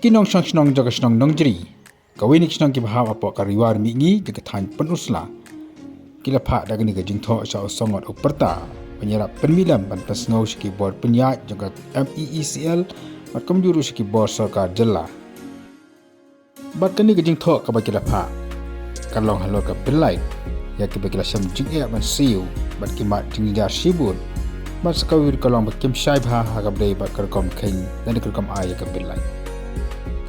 Kinong snong jaga snong Nongjri. Kawinik snong kibaham apa kariwar mingi jaga than penusla. Kila pak daga ni Jingthurmur sa songot uperta penyerap penmilam ban pesngau siki bor penyat jaga MEECL mat kamjuru siki bor sarkar jela. Bat kani Jingthurmur ka bakila pak kalong halor ka belai ya ki bakila sam jingya ban siu bat kimat jingjar sibut bat sakawir kalong bat kim shai bha ha ka brei bat karkom khain dan karkom ay ka belai.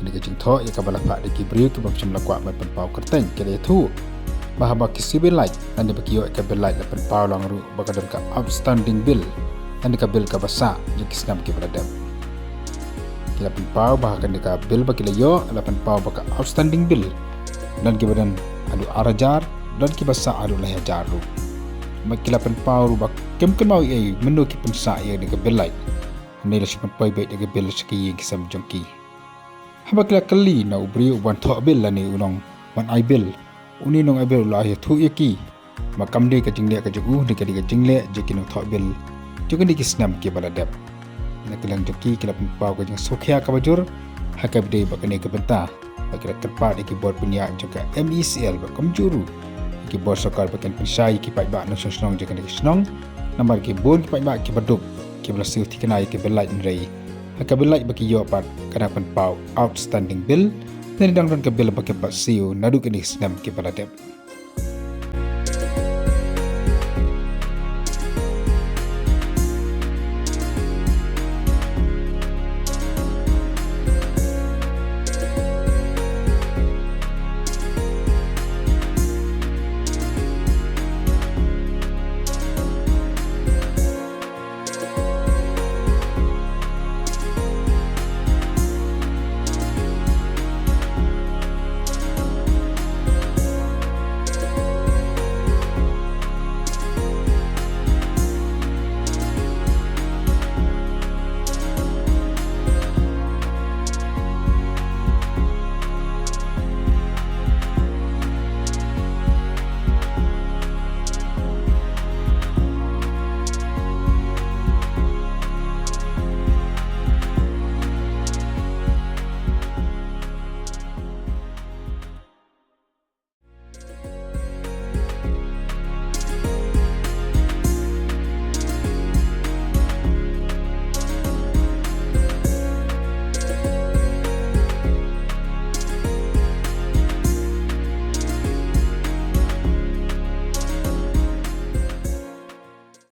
Kini Jingthurmur ia kabala pak diki beriu ke bab jumlah kuat ban penpau kerteng kele tu bahaba kisi belai dan dibakio ka belai la penpau lang ru bakadam ka outstanding bill dan ka bill ka basa jiki snam ki beradab. Kila penpau bahakan ka bill bakila yo la penpau baka outstanding bill dan ki badan adu arajar dan ki basa adu lahajar ru. Makila penpau ru bak kem kemau ai menu ki pensa ia de ka belai. Nila si penpau baik de ka bill siki ki sam jongki. Habakila kali na ubri uban thok bil la ni unong ban ai bil uni nong ai bil la ya thu yaki makam de ka jingle ka jugu de ka jingle je kinong thok bil juga ni kisnam ke baladap na kelang joki kila pau ka jing sokhya ka bajur hakab de bakane ka benta bakira terpa de ki bor punya juga MECL ba kamjuru ki bor sarkar bakan pensai ki Paidbah no snong je kan snong nambar ki bon ki Paidbah ki badup ki blasiu thikanai ki belai nrei Hakabelai bagi yo pat kana penpau outstanding bill dan dang ke bill bagi pasiu naduk ini senam ke baladep.